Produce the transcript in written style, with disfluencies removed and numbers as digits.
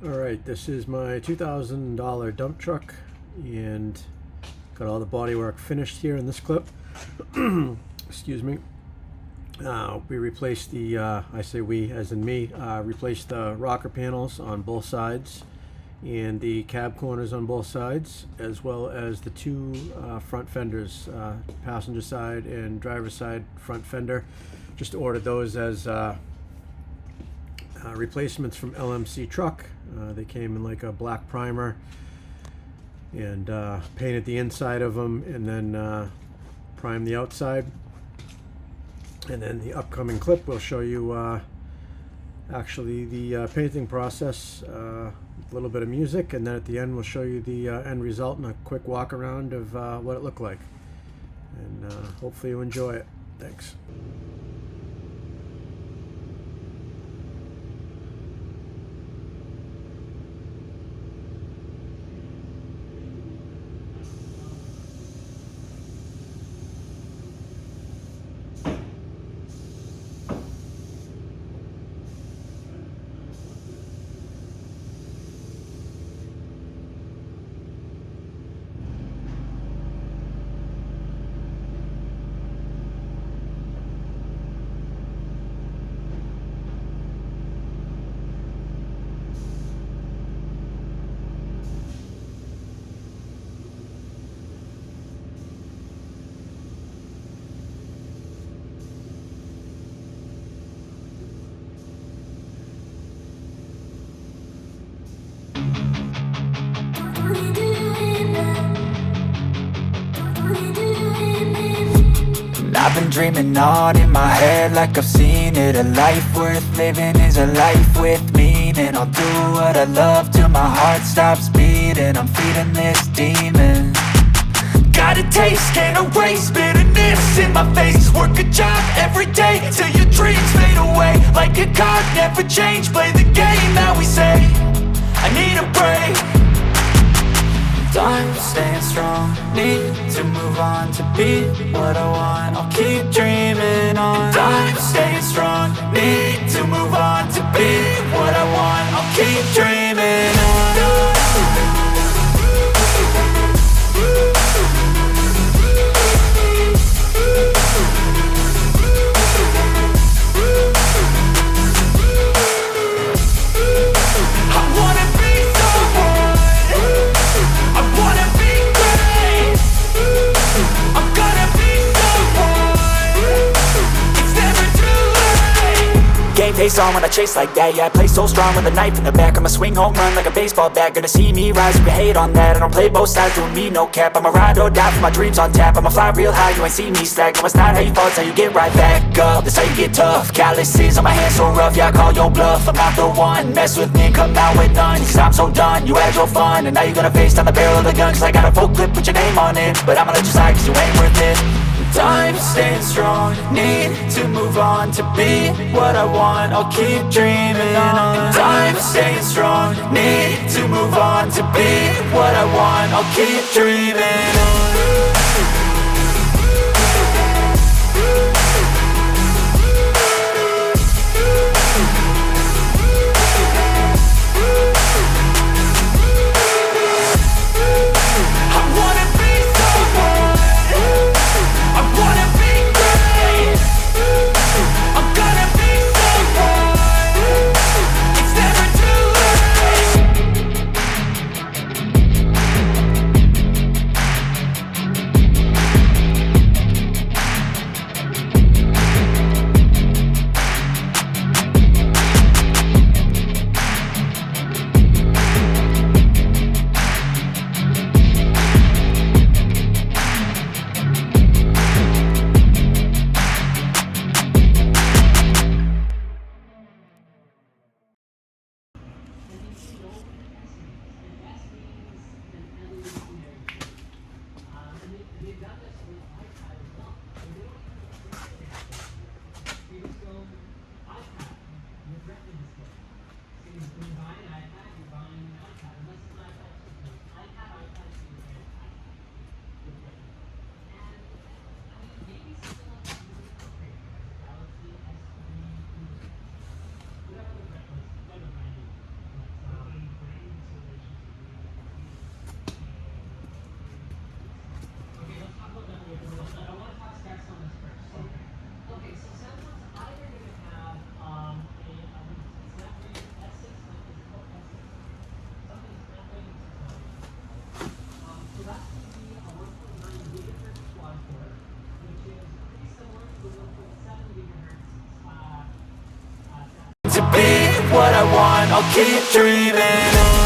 Alright, this is my $2,000 dump truck and got all the bodywork finished here in this clip. Excuse me. We replaced the, I say we as in me, replaced the rocker panels on both sides and the cab corners on both sides, as well as the two front fenders, passenger side and driver side front fender. Just ordered those as replacements from LMC Truck. They came in like a black primer and painted the inside of them and then primed the outside. And then the upcoming clip will show you actually the painting process, a little bit of music, and then at the end we'll show you the end result and a quick walk around of what it looked like. And hopefully you enjoy it. Thanks. I've been dreaming on in my head like I've seen it. A life worth living is a life with meaning. I'll do what I love till my heart stops beating. I'm feeding this demon. Got a taste, can't erase bitterness in my face. Work a job every day till your dreams fade away. Like a card, never change, play the game that we say. I need a break. I'm staying strong, need to move on to be what I want. I'll keep dreaming on. I'm staying strong, need to move on to be what I want. I'll keep dreaming on. Face on when I chase like that. Yeah, I play so strong with a knife in the back. I'ma swing home run like a baseball bat. Gonna see me rise, you can hate on that. I don't play both sides, doing me no cap. I'ma ride or die for my dreams on tap. I'ma fly real high, you ain't see me slack. No, it's not how you fall, it's how you get right back up. That's how you get tough. Calluses on my hands so rough, yeah, I call your bluff. I'm not the one, mess with me and come out with none. Cause I'm so done, you had your fun. And now you're gonna face down the barrel of the gun. Cause I got a full clip with your name on it. But I'ma let you slide cause you ain't worth it. I'm staying strong, need to move on to be what I want. I'll keep dreaming on. I'm staying strong, need to move on to be what I want. I'll keep dreaming on. I'll keep dreaming on.